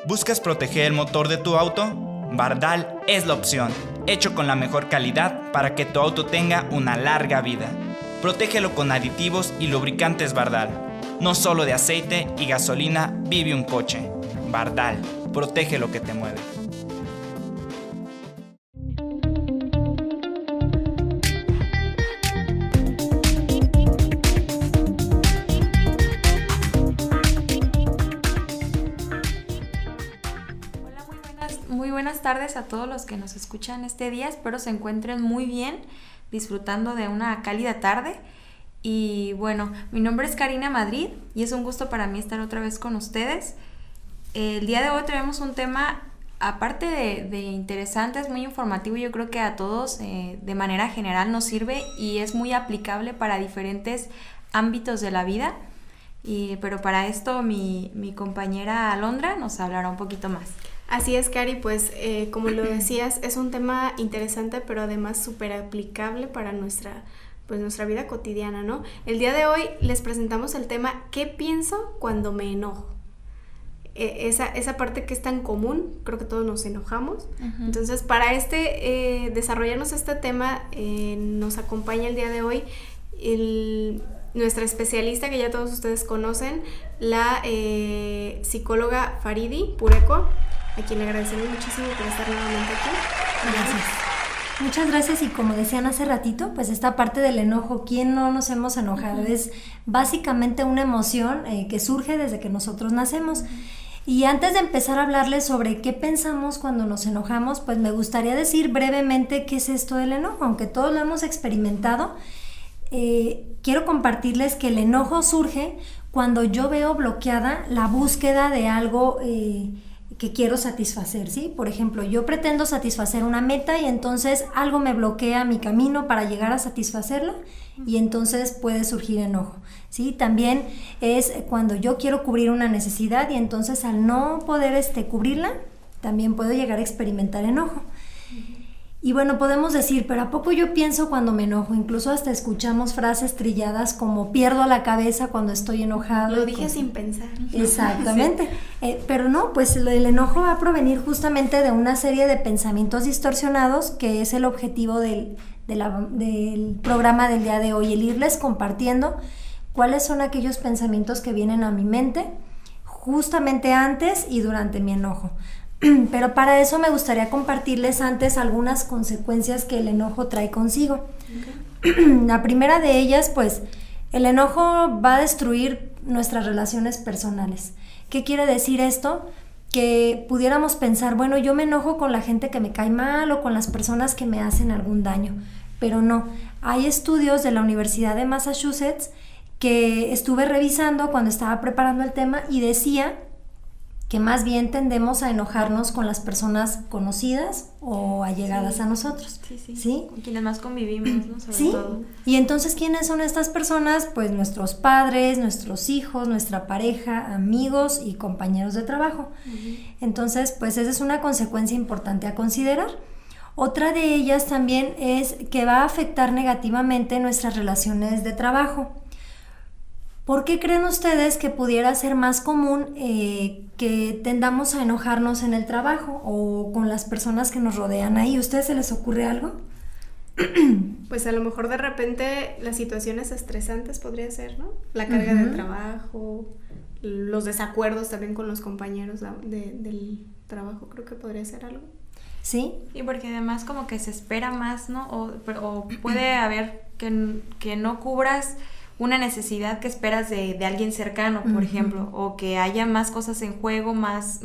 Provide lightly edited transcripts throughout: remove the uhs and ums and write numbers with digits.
¿Buscas proteger el motor de tu auto? Bardal es la opción, hecho con la mejor calidad para que tu auto tenga una larga vida. Protégelo con aditivos y lubricantes Bardal. No solo de aceite y gasolina vive un coche. Bardal, protege lo que te mueve. Muy buenas tardes a todos los que nos escuchan este día. Espero se encuentren muy bien, disfrutando de una cálida tarde. Y bueno, mi nombre es Karina Madrid y es un gusto para mí estar otra vez con ustedes. El día de hoy traemos un tema, aparte de interesante, es muy informativo. Yo creo que a todos de manera general nos sirve y es muy aplicable para diferentes ámbitos de la vida. Pero para esto mi compañera Alondra nos hablará un poquito más. Así es, Cari, pues como lo decías, es un tema interesante, pero además súper aplicable para nuestra vida cotidiana, ¿no? El día de hoy les presentamos el tema ¿qué pienso cuando me enojo? Esa parte que es tan común, creo que todos nos enojamos. Uh-huh. Entonces, para desarrollarnos este tema, nos acompaña el día de hoy nuestra especialista que ya todos ustedes conocen, la psicóloga Faridi Pureco, a quien le agradecemos muchísimo por estar nuevamente aquí. Gracias. Muchas gracias, y como decían hace ratito, pues esta parte del enojo, ¿quién no nos hemos enojado? Uh-huh. Es básicamente una emoción que surge desde que nosotros nacemos. Uh-huh. Y antes de empezar a hablarles sobre qué pensamos cuando nos enojamos, pues me gustaría decir brevemente qué es esto del enojo, aunque todos lo hemos experimentado. Quiero compartirles que el enojo surge cuando yo veo bloqueada la búsqueda de algo que quiero satisfacer, ¿sí? Por ejemplo, yo pretendo satisfacer una meta y entonces algo me bloquea mi camino para llegar a satisfacerla y entonces puede surgir enojo, ¿sí? También es cuando yo quiero cubrir una necesidad y entonces al no poder cubrirla, también puedo llegar a experimentar enojo. Y bueno, podemos decir, pero ¿a poco yo pienso cuando me enojo? Incluso hasta escuchamos frases trilladas como pierdo la cabeza cuando estoy enojado. Lo dije sin pensar. Exactamente. Sí. Pero no, pues el enojo va a provenir justamente de una serie de pensamientos distorsionados, que es el objetivo del programa del día de hoy, el irles compartiendo cuáles son aquellos pensamientos que vienen a mi mente justamente antes y durante mi enojo. Pero para eso me gustaría compartirles antes algunas consecuencias que el enojo trae consigo. Okay. La primera de ellas, pues, el enojo va a destruir nuestras relaciones personales. ¿Qué quiere decir esto? Que pudiéramos pensar, bueno, yo me enojo con la gente que me cae mal o con las personas que me hacen algún daño, pero no. Hay estudios de la Universidad de Massachusetts que estuve revisando cuando estaba preparando el tema y decía que más bien tendemos a enojarnos con las personas conocidas o allegadas sí. a nosotros. Sí. Con quienes más convivimos, ¿no? Sobre todo. Y entonces, ¿quiénes son estas personas? Pues nuestros padres, nuestros hijos, nuestra pareja, amigos y compañeros de trabajo. Uh-huh. Entonces, pues esa es una consecuencia importante a considerar. Otra de ellas también es que va a afectar negativamente nuestras relaciones de trabajo. ¿Por qué creen ustedes que pudiera ser más común que tendamos a enojarnos en el trabajo o con las personas que nos rodean ahí? ¿A ustedes se les ocurre algo? Pues a lo mejor de repente las situaciones estresantes podría ser, ¿no? La carga uh-huh. de trabajo, los desacuerdos también con los compañeros del trabajo, creo que podría ser algo. ¿Sí? Y porque además como que se espera más, ¿no? O puede haber que no cubras una necesidad que esperas de alguien cercano, por uh-huh. ejemplo, o que haya más cosas en juego, más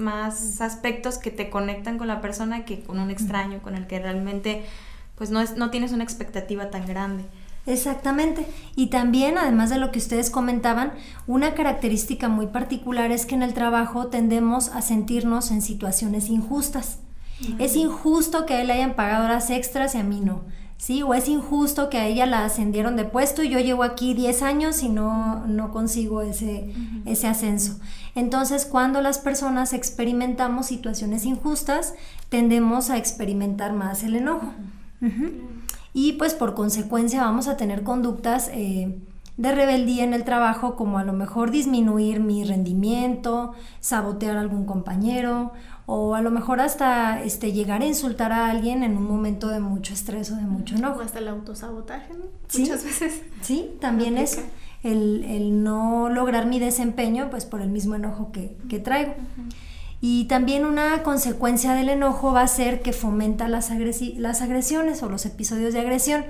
aspectos que te conectan con la persona que con un extraño, con el que realmente pues no tienes una expectativa tan grande. Exactamente. Y también, además de lo que ustedes comentaban, una característica muy particular es que en el trabajo tendemos a sentirnos en situaciones injustas. Uh-huh. Es injusto que a él le hayan pagado horas extras y a mí no. ¿Sí? O es injusto que a ella la ascendieron de puesto y yo llevo aquí 10 años y no consigo ese ascenso. Entonces, cuando las personas experimentamos situaciones injustas, tendemos a experimentar más el enojo. Uh-huh. Y pues por consecuencia vamos a tener conductas rebeldía en el trabajo, como a lo mejor disminuir mi rendimiento, sabotear a algún compañero, o a lo mejor hasta llegar a insultar a alguien en un momento de mucho estrés o de mucho enojo. O hasta el autosabotaje, ¿no? Sí, muchas veces. Sí, también eso. El no lograr mi desempeño, pues por el mismo enojo que traigo. Uh-huh. Y también una consecuencia del enojo va a ser que fomenta las agresiones o los episodios de agresión.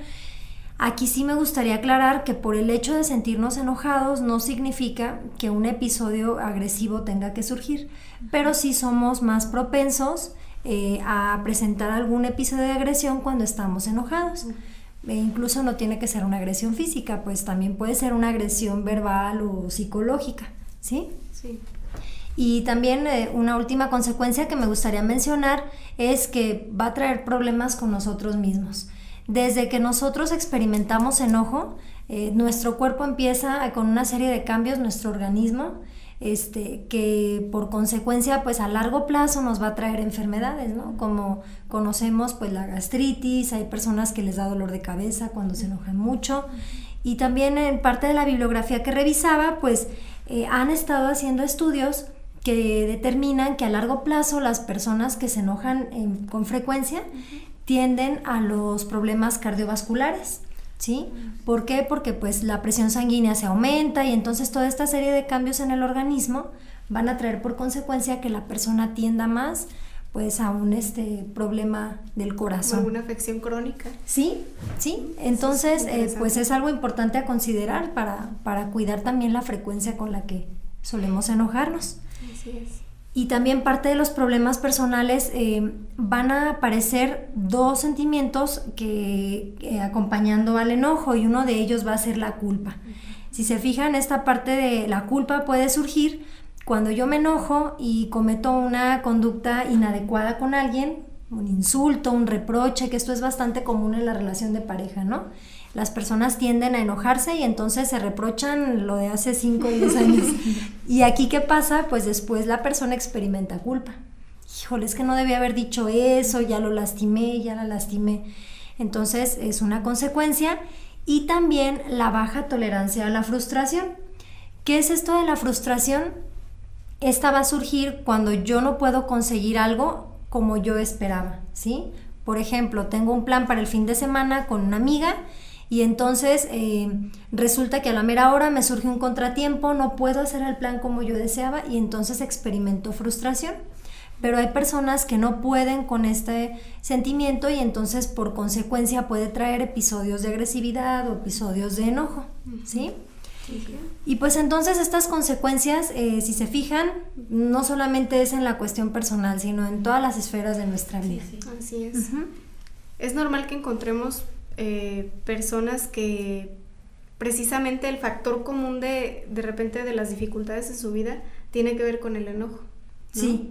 Aquí sí me gustaría aclarar que por el hecho de sentirnos enojados no significa que un episodio agresivo tenga que surgir, pero sí somos más propensos a presentar algún episodio de agresión cuando estamos enojados. Incluso no tiene que ser una agresión física, pues también puede ser una agresión verbal o psicológica, ¿sí? Sí. Y también una última consecuencia que me gustaría mencionar es que va a traer problemas con nosotros mismos. Desde que nosotros experimentamos enojo, nuestro cuerpo empieza con una serie de cambios, nuestro organismo, que por consecuencia pues a largo plazo nos va a traer enfermedades, ¿no? Como conocemos pues la gastritis, hay personas que les da dolor de cabeza cuando se enojan mucho, y también en parte de la bibliografía que revisaba pues han estado haciendo estudios que determinan que a largo plazo las personas que se enojan con frecuencia tienden a los problemas cardiovasculares, ¿sí? ¿Por qué? Porque pues la presión sanguínea se aumenta y entonces toda esta serie de cambios en el organismo van a traer por consecuencia que la persona tienda más pues a un problema del corazón. ¿Alguna afección crónica? Sí, sí. Entonces pues es algo importante a considerar para cuidar también la frecuencia con la que solemos enojarnos. Así es. Y también parte de los problemas personales van a aparecer dos sentimientos que acompañando al enojo, y uno de ellos va a ser la culpa. Si se fijan, esta parte de la culpa puede surgir cuando yo me enojo y cometo una conducta inadecuada con alguien, un insulto, un reproche, que esto es bastante común en la relación de pareja, ¿no? Las personas tienden a enojarse y entonces se reprochan lo de hace 5 o 10 años. ¿Y aquí qué pasa? Pues después la persona experimenta culpa. Híjole, es que no debía haber dicho eso, ya lo lastimé, ya la lastimé. Entonces es una consecuencia. Y también la baja tolerancia a la frustración. ¿Qué es esto de la frustración? Esta va a surgir cuando yo no puedo conseguir algo como yo esperaba, ¿sí? Por ejemplo, tengo un plan para el fin de semana con una amiga y entonces resulta que a la mera hora me surge un contratiempo, no puedo hacer el plan como yo deseaba y entonces experimento frustración. Pero hay personas que no pueden con este sentimiento y entonces por consecuencia puede traer episodios de agresividad o episodios de enojo, ¿sí? Y pues entonces estas consecuencias, si se fijan, no solamente es en la cuestión personal, sino en todas las esferas de nuestra vida. Sí. Así es. Es normal que encontremos personas que precisamente el factor común de repente de las dificultades de su vida tiene que ver con el enojo, ¿no? Sí.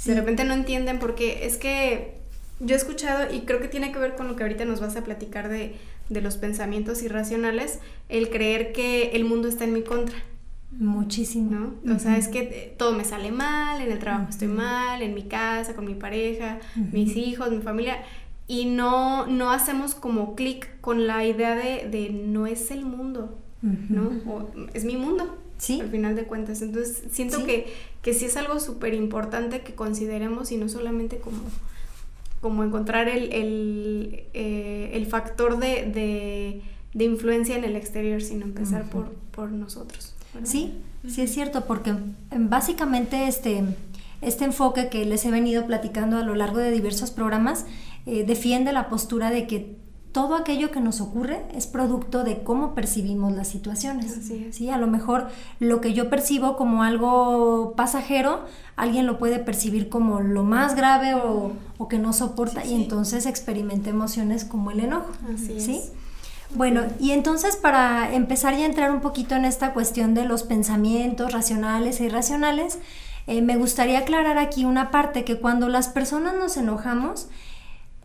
De repente no entienden porque es que yo he escuchado, y creo que tiene que ver con lo que ahorita nos vas a platicar de los pensamientos irracionales, el creer que el mundo está en mi contra. Muchísimo. ¿No? O sea, es que todo me sale mal, en el trabajo estoy mal, en mi casa, con mi pareja, mis hijos, mi familia, y no hacemos como clic con la idea de no es el mundo, ¿no? O es mi mundo. Sí. Al final de cuentas. Entonces siento que sí es algo súper importante que consideremos y no solamente como encontrar el factor de influencia en el exterior, sino empezar por nosotros, ¿verdad? Sí, sí es cierto, porque básicamente este enfoque que les he venido platicando a lo largo de diversos programas defiende la postura de que todo aquello que nos ocurre es producto de cómo percibimos las situaciones. Así es. ¿Sí? A lo mejor lo que yo percibo como algo pasajero, alguien lo puede percibir como lo más grave o que no soporta, y entonces experimenta emociones como el enojo. Así ¿sí? es. Bueno, y entonces para empezar ya a entrar un poquito en esta cuestión de los pensamientos racionales e irracionales, me gustaría aclarar aquí una parte, que cuando las personas nos enojamos,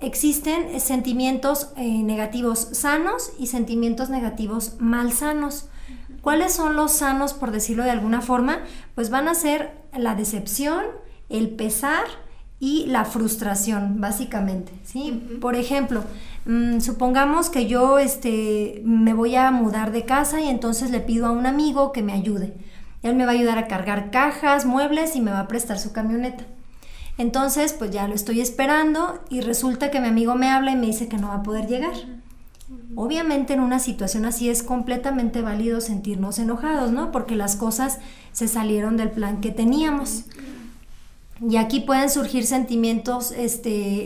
existen sentimientos negativos sanos y sentimientos negativos malsanos. ¿Cuáles son los sanos, por decirlo de alguna forma? Pues van a ser la decepción, el pesar y la frustración, básicamente, ¿sí? Uh-huh. Por ejemplo, supongamos que yo me voy a mudar de casa y entonces le pido a un amigo que me ayude. Él me va a ayudar a cargar cajas, muebles y me va a prestar su camioneta. Entonces, pues ya lo estoy esperando y resulta que mi amigo me habla y me dice que no va a poder llegar. Obviamente en una situación así es completamente válido sentirnos enojados, ¿no? Porque las cosas se salieron del plan que teníamos. Y aquí pueden surgir sentimientos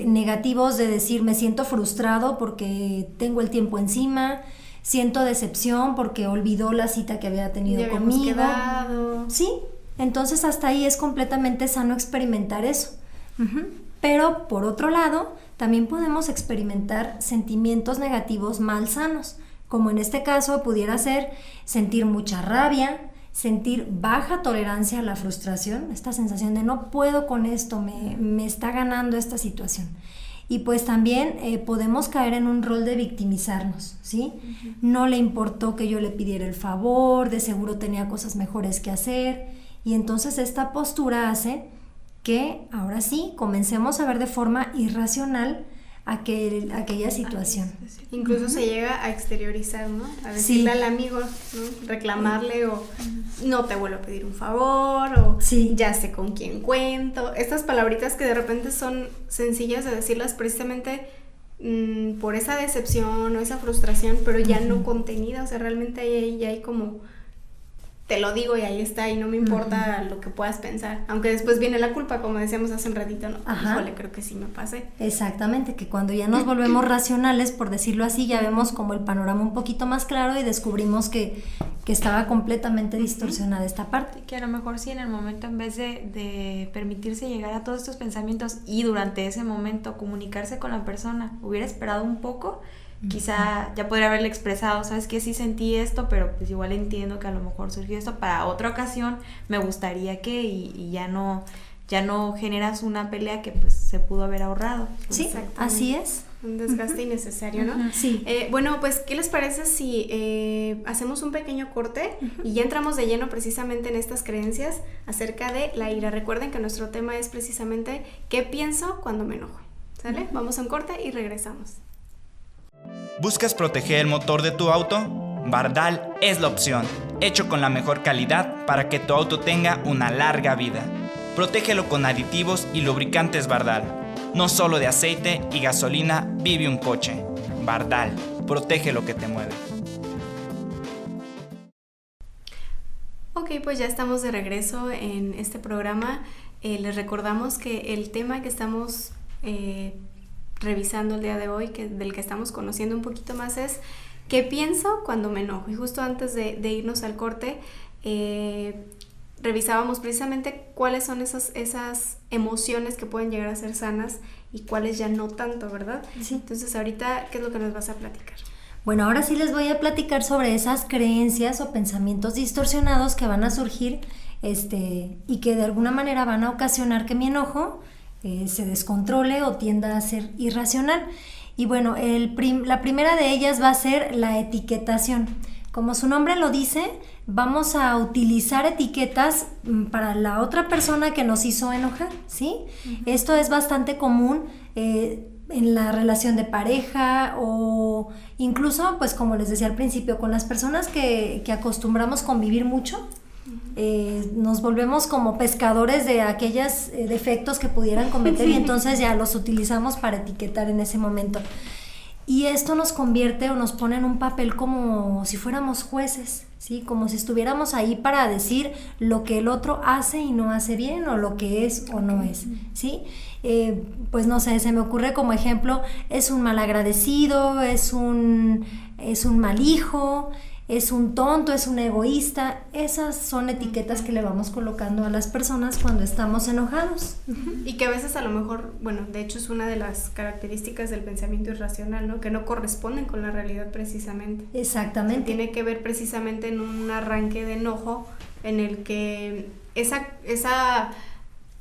negativos de decir, me siento frustrado porque tengo el tiempo encima, siento decepción porque olvidó la cita que había tenido ya conmigo. Quedado. Sí, entonces hasta ahí es completamente sano experimentar eso. Uh-huh. Pero por otro lado, también podemos experimentar sentimientos negativos malsanos, como en este caso pudiera ser sentir mucha rabia, sentir baja tolerancia a la frustración, esta sensación de no puedo con esto, me está ganando esta situación. Y pues también podemos caer en un rol de victimizarnos, ¿sí? Uh-huh. No le importó que yo le pidiera el favor, de seguro tenía cosas mejores que hacer, y entonces esta postura hace que ahora sí comencemos a ver de forma irracional aquella situación. Incluso se llega a exteriorizar, ¿no? A decirle al amigo, ¿no? Reclamarle o no te vuelvo a pedir un favor o ya sé con quién cuento. Estas palabritas que de repente son sencillas de decirlas precisamente por esa decepción o esa frustración, pero ya no contenida, o sea, realmente ahí ya hay como te lo digo y ahí está y no me importa lo que puedas pensar, aunque después viene la culpa, como decíamos hace un ratito, ¿no? Híjole, creo que sí me pasé. Exactamente, que cuando ya nos volvemos racionales, por decirlo así, ya vemos como el panorama un poquito más claro y descubrimos que estaba completamente distorsionada esta parte. Que a lo mejor sí en el momento, en vez de permitirse llegar a todos estos pensamientos y durante ese momento comunicarse con la persona, hubiera esperado un poco, quizá ya podría haberle expresado, sabes que sí sentí esto, pero pues igual entiendo que a lo mejor surgió esto para otra ocasión, me gustaría que y ya no generas una pelea que pues se pudo haber ahorrado. Sí, así es. Un desgaste innecesario, ¿no? Sí. Bueno, pues, ¿qué les parece si hacemos un pequeño corte y ya entramos de lleno precisamente en estas creencias acerca de la ira? Recuerden que nuestro tema es precisamente ¿qué pienso cuando me enojo? ¿Sale? Vamos a un corte y regresamos. ¿Buscas proteger el motor de tu auto? Bardal es la opción, hecho con la mejor calidad para que tu auto tenga una larga vida. Protégelo con aditivos y lubricantes Bardal. No solo de aceite y gasolina vive un coche. Bardal, protege lo que te mueve. Ok, pues ya estamos de regreso en este programa. Les recordamos que el tema que estamos revisando el día de hoy, del que estamos conociendo un poquito más, es ¿qué pienso cuando me enojo? Y justo antes de irnos al corte, revisábamos precisamente cuáles son esas emociones que pueden llegar a ser sanas y cuáles ya no tanto, ¿verdad? Sí. Entonces ahorita, ¿qué es lo que nos vas a platicar? Bueno, ahora sí les voy a platicar sobre esas creencias o pensamientos distorsionados que van a surgir y que de alguna manera van a ocasionar que mi enojo se descontrole o tienda a ser irracional. Y bueno, la primera de ellas va a ser la etiquetación. Como su nombre lo dice, vamos a utilizar etiquetas para la otra persona que nos hizo enojar, ¿sí? Uh-huh. Esto es bastante común en la relación de pareja o incluso, pues como les decía al principio, con las personas que acostumbramos convivir mucho. Nos volvemos como pescadores de aquellos defectos que pudieran cometer y entonces ya los utilizamos para etiquetar en ese momento. Y esto nos convierte o nos pone en un papel como si fuéramos jueces, ¿sí? Como si estuviéramos ahí para decir lo que el otro hace y no hace bien o lo que es o no es, ¿sí? Pues no sé, se me ocurre como ejemplo, es un malagradecido, es un mal hijo, es un tonto, es un egoísta. Esas son etiquetas que le vamos colocando a las personas cuando estamos enojados. Y que a veces a lo mejor, bueno, de hecho es una de las características del pensamiento irracional, ¿no? Que no corresponden con la realidad precisamente. Exactamente. O sea, tiene que ver precisamente en un arranque de enojo en el que esa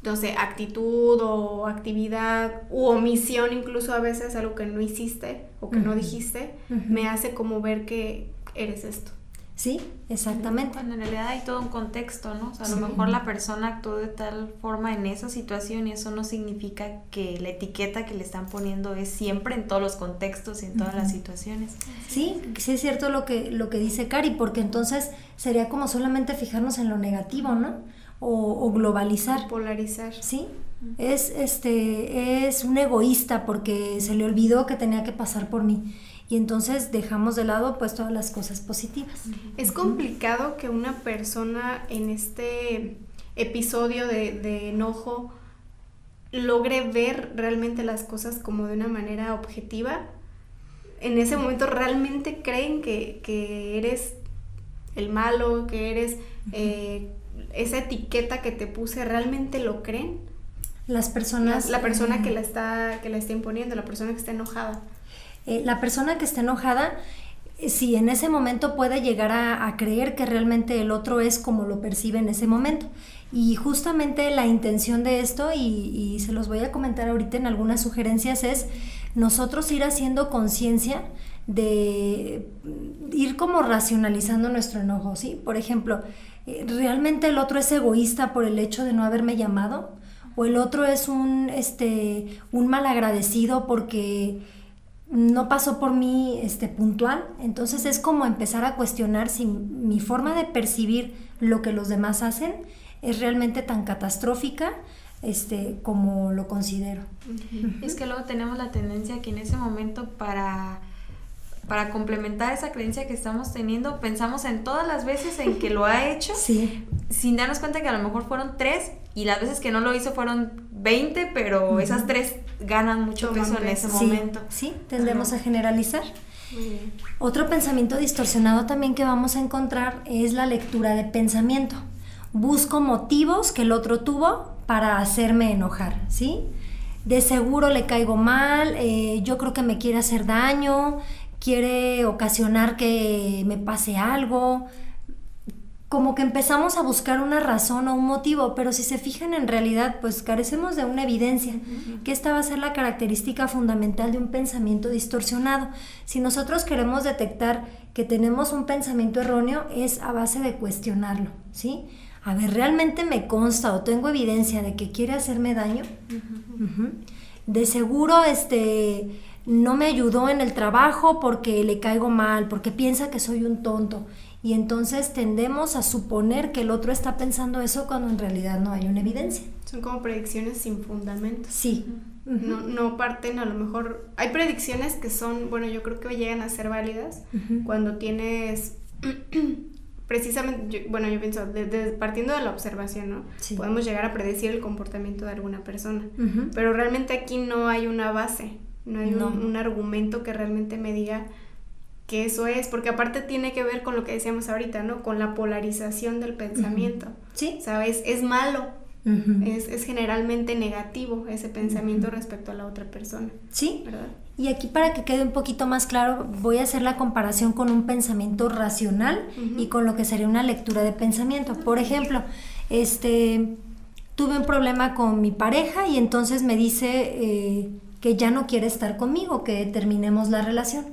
no sé, actitud o actividad u omisión, incluso a veces algo que no hiciste o que no dijiste, me hace como ver que eres esto. ¿Sí? Exactamente. Cuando en realidad hay todo un contexto, ¿no? O sea, a lo mejor la persona actuó de tal forma en esa situación y eso no significa que la etiqueta que le están poniendo es siempre en todos los contextos y en todas las situaciones. Sí, sí es cierto lo que dice Cari, porque entonces sería como solamente fijarnos en lo negativo, ¿no? O globalizar. Polarizar. Sí, es un egoísta porque se le olvidó que tenía que pasar por mí. Y entonces dejamos de lado pues todas las cosas positivas. Es complicado que una persona en este episodio de enojo logre ver realmente las cosas como de una manera objetiva. En ese momento realmente creen que eres el malo, que eres esa etiqueta que te puse, ¿realmente lo creen? Las personas... La persona que la está imponiendo, la persona que está enojada. La persona que está enojada, sí, en ese momento puede llegar a creer que realmente el otro es como lo percibe en ese momento. Y justamente la intención de esto, y se los voy a comentar ahorita en algunas sugerencias, es nosotros ir haciendo conciencia de ir como racionalizando nuestro enojo, ¿sí? Por ejemplo, ¿realmente el otro es egoísta por el hecho de no haberme llamado? ¿O el otro es un malagradecido porque no pasó por mí puntual? Entonces es como empezar a cuestionar si mi forma de percibir lo que los demás hacen es realmente tan catastrófica como lo considero. Es que luego tenemos la tendencia que en ese momento para complementar esa creencia que estamos teniendo, pensamos en todas las veces en que lo ha hecho, sí, sin darnos cuenta que a lo mejor fueron 3 y las veces que no lo hizo fueron 20, pero esas 3 ganan mucho peso en ese momento. Sí, tendemos a generalizar. Otro pensamiento distorsionado también que vamos a encontrar es la lectura de pensamiento. Busco motivos que el otro tuvo para hacerme enojar, ¿sí? De seguro le caigo mal, yo creo que me quiere hacer daño, quiere ocasionar que me pase algo. Como que empezamos a buscar una razón o un motivo, pero si se fijan en realidad, pues carecemos de una evidencia, que esta va a ser la característica fundamental de un pensamiento distorsionado. Si nosotros queremos detectar que tenemos un pensamiento erróneo, es a base de cuestionarlo, ¿sí? A ver, ¿realmente me consta o tengo evidencia de que quiere hacerme daño? De seguro no me ayudó en el trabajo porque le caigo mal, porque piensa que soy un tonto. Y entonces tendemos a suponer que el otro está pensando eso cuando en realidad no hay una evidencia. Son como predicciones sin fundamento. Sí. No parten, a lo mejor... Hay predicciones que son, bueno, yo creo que llegan a ser válidas cuando tienes... Precisamente, yo pienso, partiendo de la observación, ¿no? Sí. Podemos llegar a predecir el comportamiento de alguna persona. Pero realmente aquí no hay una base, no hay un argumento que realmente me diga que eso es, porque aparte tiene que ver con lo que decíamos ahorita, ¿no? Con la polarización del pensamiento. Sí. ¿Sabes? Es malo, es generalmente negativo ese pensamiento respecto a la otra persona. Sí, ¿verdad? Y aquí para que quede un poquito más claro, voy a hacer la comparación con un pensamiento racional y con lo que sería una lectura de pensamiento. Por ejemplo, tuve un problema con mi pareja y entonces me dice que ya no quiere estar conmigo, que terminemos la relación.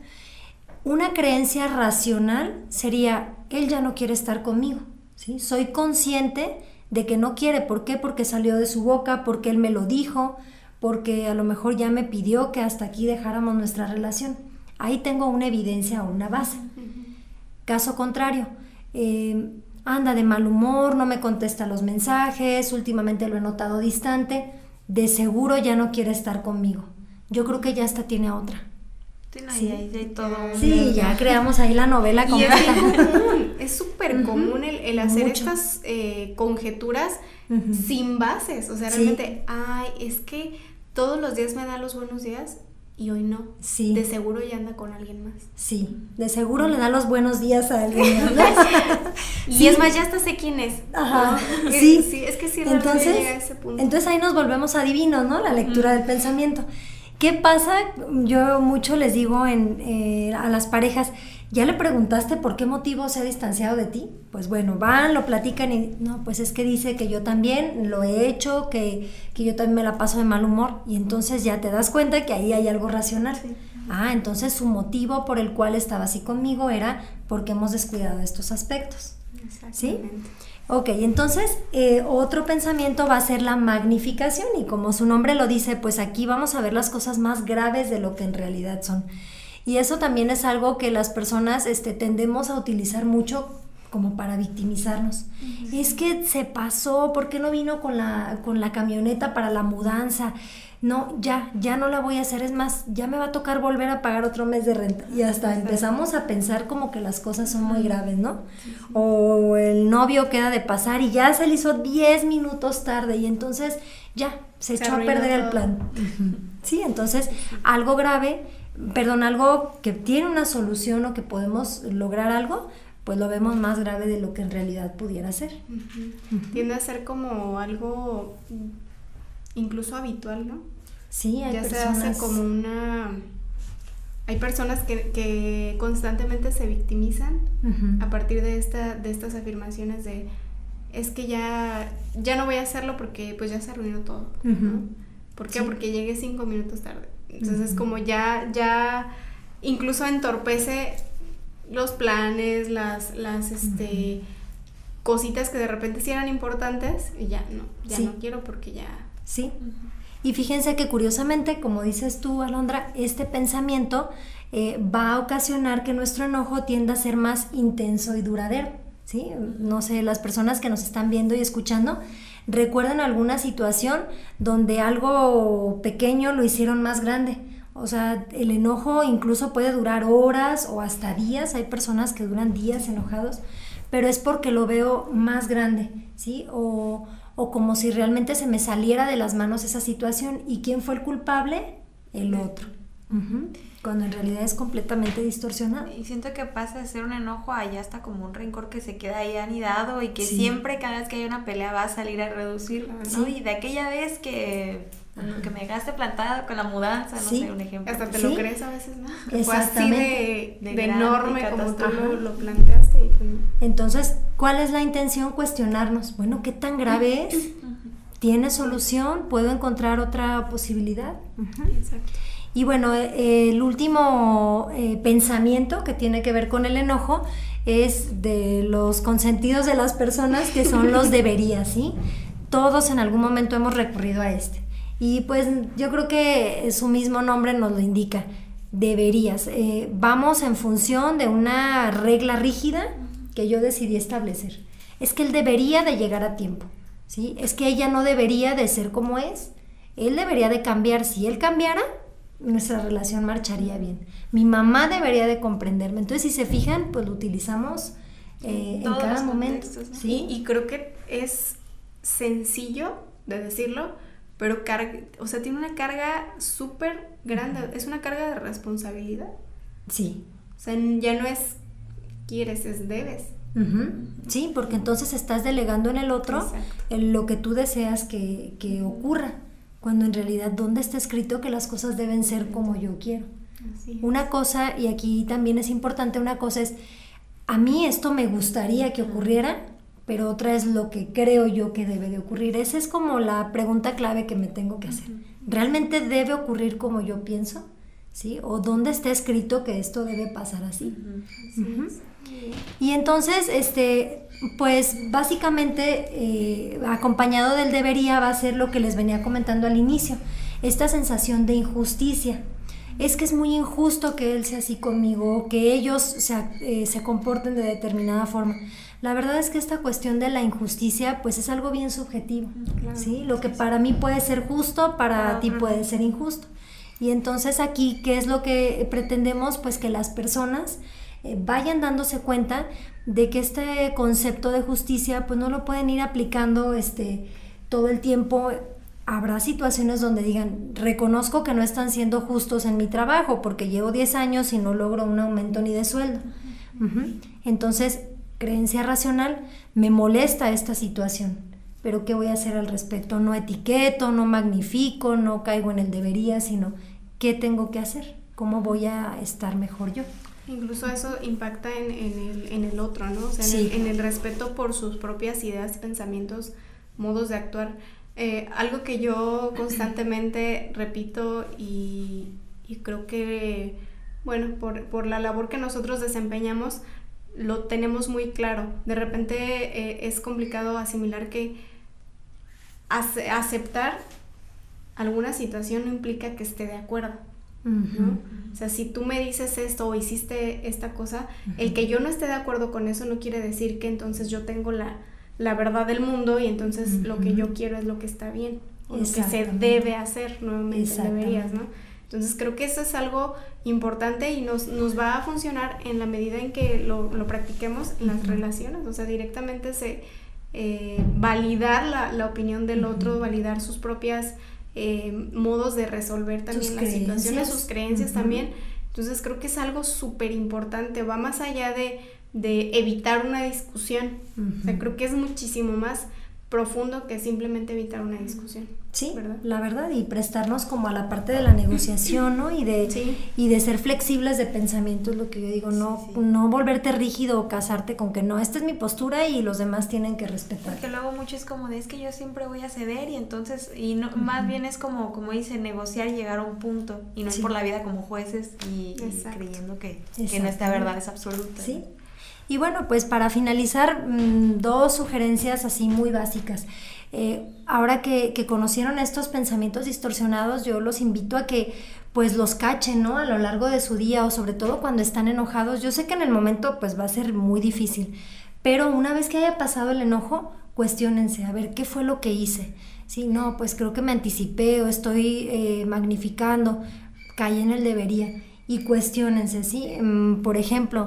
Una creencia racional sería, él ya no quiere estar conmigo, ¿sí? Soy consciente de que no quiere. ¿Por qué? Porque salió de su boca, porque él me lo dijo, porque a lo mejor ya me pidió que hasta aquí dejáramos nuestra relación. Ahí tengo una evidencia o una base. Caso contrario, anda de mal humor, no me contesta los mensajes, últimamente lo he notado distante, de seguro ya no quiere estar conmigo. Yo creo que ya hasta tiene a otra. Sí, ahí hay todo. Sí, ya creamos ahí la novela completa. Es súper común el hacer estas conjeturas sin bases. O sea, realmente, es que todos los días me da los buenos días y hoy no. Sí. De seguro ya anda con alguien más. Sí, de seguro le da los buenos días a alguien más. Y es más, ya hasta sé quién es. Ajá, ¿no? sí. Sí, es que sí, realmente llega a ese punto. Entonces ahí nos volvemos adivinos, ¿no? La lectura del pensamiento. ¿Qué pasa? Yo mucho les digo a las parejas, ¿ya le preguntaste por qué motivo se ha distanciado de ti? Pues bueno, van, lo platican y no, pues es que dice que yo también lo he hecho, que yo también me la paso de mal humor, y entonces ya te das cuenta que ahí hay algo racional. Sí. Entonces su motivo por el cual estaba así conmigo era porque hemos descuidado estos aspectos. ¿Sí? Ok, entonces otro pensamiento va a ser la magnificación, y como su nombre lo dice, pues aquí vamos a ver las cosas más graves de lo que en realidad son. Y eso también es algo que las personas tendemos a utilizar mucho como para victimizarnos. Es que se pasó, ¿por qué no vino con la camioneta para la mudanza? No, ya no la voy a hacer, es más, ya me va a tocar volver a pagar otro mes de renta. Y hasta empezamos a pensar como que las cosas son muy graves, ¿no? O el novio queda de pasar y ya se le hizo 10 minutos tarde y entonces ya se echó a perder el plan. Sí, entonces algo grave, algo que tiene una solución o que podemos lograr algo, pues lo vemos más grave de lo que en realidad pudiera ser. Tiende a ser como algo incluso habitual, ¿no? Sí, hay personas... se hace como una... Hay personas que constantemente se victimizan a partir de estas afirmaciones de es que ya no voy a hacerlo porque pues ya se arruinó todo, ¿no? ¿Por qué? Sí. Porque llegué 5 minutos tarde. Entonces como ya incluso entorpece los planes, las cositas que de repente sí eran importantes y ya no quiero porque ya... Sí, y fíjense que curiosamente, como dices tú, Alondra, este pensamiento va a ocasionar que nuestro enojo tienda a ser más intenso y duradero, ¿sí? No sé, las personas que nos están viendo y escuchando, ¿recuerdan alguna situación donde algo pequeño lo hicieron más grande? O sea, el enojo incluso puede durar horas o hasta días, hay personas que duran días enojados, pero es porque lo veo más grande, ¿sí? O como si realmente se me saliera de las manos esa situación. ¿Y quién fue el culpable? El otro. Cuando en realidad es completamente distorsionado. Y siento que pasa de ser un enojo a ya hasta como un rencor que se queda ahí anidado y que siempre, cada vez que hay una pelea, va a salir a reducir, ¿no? Sí. Y de aquella vez que me dejaste plantada con la mudanza, no sé, un ejemplo. Hasta te lo crees a veces, ¿no? Exactamente. Fue así de enorme como tú lo planteaste. Y pues... Entonces, ¿cuál es la intención? Cuestionarnos. Bueno, ¿qué tan grave es? ¿Tiene solución? ¿Puedo encontrar otra posibilidad? Exacto. Y bueno, el último pensamiento que tiene que ver con el enojo es de los consentidos de las personas, que son los deberías, ¿sí? Todos en algún momento hemos recurrido a este. Y pues yo creo que su mismo nombre nos lo indica, deberías. Vamos en función de una regla rígida que yo decidí establecer. Es que él debería de llegar a tiempo, ¿sí? Es que ella no debería de ser como es. Él debería de cambiar. Si él cambiara, nuestra relación marcharía bien. Mi mamá debería de comprenderme. Entonces, si se fijan, pues lo utilizamos en cada momento, ¿no? ¿Sí? Y creo que es sencillo de decirlo, pero tiene una carga súper grande. Es una carga de responsabilidad. Sí. O sea, ya no es quieres, es debes. Sí, porque entonces estás delegando en el otro en lo que tú deseas que ocurra, cuando en realidad, ¿dónde está escrito que las cosas deben ser como yo quiero? Así es. Una cosa, y aquí también es importante, una cosa es, a mí esto me gustaría que ocurriera, pero otra es lo que creo yo que debe de ocurrir. Esa es como la pregunta clave que me tengo que hacer. ¿Realmente debe ocurrir como yo pienso? ¿Sí? ¿O dónde está escrito que esto debe pasar así? Y entonces, pues básicamente acompañado del debería va a ser lo que les venía comentando al inicio, esta sensación de injusticia. Es que es muy injusto que él sea así conmigo, que ellos se comporten de determinada forma. La verdad es que esta cuestión de la injusticia pues es algo bien subjetivo, claro, ¿sí? Lo que para mí puede ser justo, para ti puede ser injusto. Y entonces aquí, ¿qué es lo que pretendemos? Pues que las personas vayan dándose cuenta de que este concepto de justicia pues no lo pueden ir aplicando todo el tiempo. Habrá situaciones donde digan, reconozco que no están siendo justos en mi trabajo porque llevo 10 años y no logro un aumento ni de sueldo. Entonces, creencia racional, me molesta esta situación, pero ¿qué voy a hacer al respecto? No etiqueto, no magnifico, no caigo en el debería, sino ¿qué tengo que hacer? ¿Cómo voy a estar mejor yo? Incluso eso impacta en el otro, ¿no? O sea, en el respeto por sus propias ideas, pensamientos, modos de actuar. Algo que yo constantemente repito y y creo que, bueno, por la labor que nosotros desempeñamos, lo tenemos muy claro. De repente es complicado asimilar que aceptar alguna situación no implica que esté de acuerdo, ¿no? O sea, si tú me dices esto o hiciste esta cosa, el que yo no esté de acuerdo con eso no quiere decir que entonces yo tengo la verdad del mundo y entonces lo que yo quiero es lo que está bien, o lo que se debe hacer, nuevamente deberías, ¿no? Entonces creo que eso es algo importante y nos va a funcionar en la medida en que lo practiquemos en las relaciones, o sea, directamente validar la opinión del otro, validar sus propias modos de resolver también las situaciones, sus creencias también. Entonces creo que es algo súper importante, va más allá de evitar una discusión. O sea, creo que es muchísimo más profundo que simplemente evitar una discusión. Sí, ¿verdad? La verdad, y prestarnos como a la parte de la negociación, ¿no? Y de ser flexibles de pensamiento, es lo que yo digo, no volverte rígido o casarte con que no, esta es mi postura y los demás tienen que respetar. Porque luego mucho es como de, es que yo siempre voy a ceder y entonces, y no, más bien es como dice, negociar y llegar a un punto y no ir por la vida como jueces y creyendo que nuestra verdad es absoluta. Sí. Y bueno, pues para finalizar, 2 sugerencias así muy básicas. Ahora que conocieron estos pensamientos distorsionados, yo los invito a que pues los cachen, ¿no? A lo largo de su día o sobre todo cuando están enojados. Yo sé que en el momento pues va a ser muy difícil, pero una vez que haya pasado el enojo, cuestiónense, a ver, ¿qué fue lo que hice? Sí, no, pues creo que me anticipé o estoy magnificando, caí en el debería, y cuestiónense, ¿sí? Por ejemplo,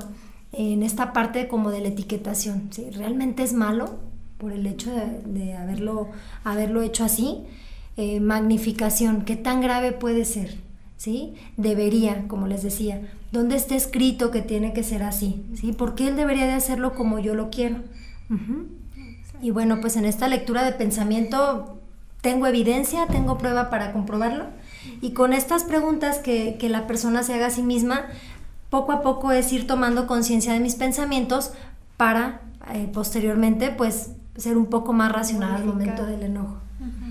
en esta parte como de la etiquetación, ¿sí? ¿Realmente es malo por el hecho de haberlo hecho así? Magnificación, ¿qué tan grave puede ser? ¿Sí? Debería, como les decía, ¿dónde está escrito que tiene que ser así? ¿Sí? ¿Por qué él debería de hacerlo como yo lo quiero? Y bueno, pues en esta lectura de pensamiento tengo evidencia, tengo prueba para comprobarlo, y con estas preguntas que la persona se haga a sí misma, poco a poco es ir tomando conciencia de mis pensamientos para posteriormente pues ser un poco más racional al momento del enojo.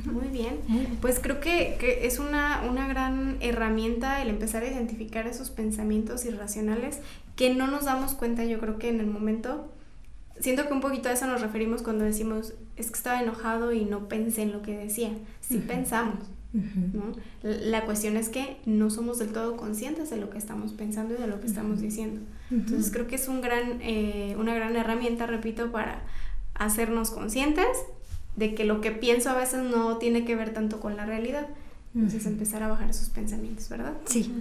Muy bien, pues creo que es una gran herramienta el empezar a identificar esos pensamientos irracionales que no nos damos cuenta. Yo creo que en el momento, siento que un poquito a eso nos referimos cuando decimos, es que estaba enojado y no pensé en lo que decía. Sí pensamos, ¿no? La cuestión es que no somos del todo conscientes de lo que estamos pensando y de lo que estamos diciendo. Entonces creo que es una gran herramienta, repito, para hacernos conscientes de que lo que pienso a veces no tiene que ver tanto con la realidad. Entonces empezar a bajar esos pensamientos, ¿verdad? Sí.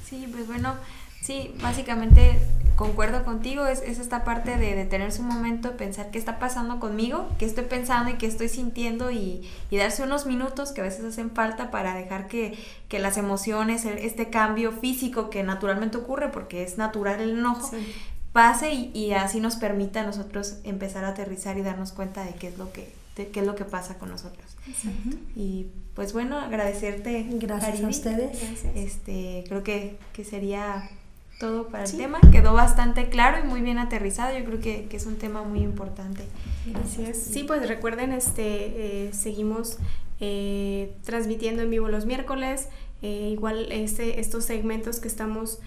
Sí, pues bueno, sí, básicamente concuerdo contigo, es esta parte de detenerse un momento, pensar qué está pasando conmigo, qué estoy pensando y qué estoy sintiendo, y darse unos minutos que a veces hacen falta para dejar que las emociones, este cambio físico que naturalmente ocurre, porque es natural el enojo, pase y así nos permita a nosotros empezar a aterrizar y darnos cuenta de qué es lo que pasa con nosotros. Exacto. Y pues bueno, agradecerte. Gracias Caribe. a ustedes. Gracias. Creo que sería todo para el tema. Quedó bastante claro y muy bien aterrizado. Yo creo que es un tema muy importante. Gracias. Sí, pues recuerden, seguimos transmitiendo en vivo los miércoles. Igual estos segmentos que estamos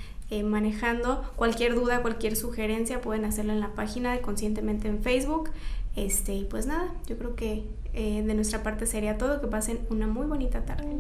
manejando. Cualquier duda, cualquier sugerencia pueden hacerla en la página de Conscientemente en Facebook. Y pues nada, yo creo que de nuestra parte sería todo. Que pasen una muy bonita tarde.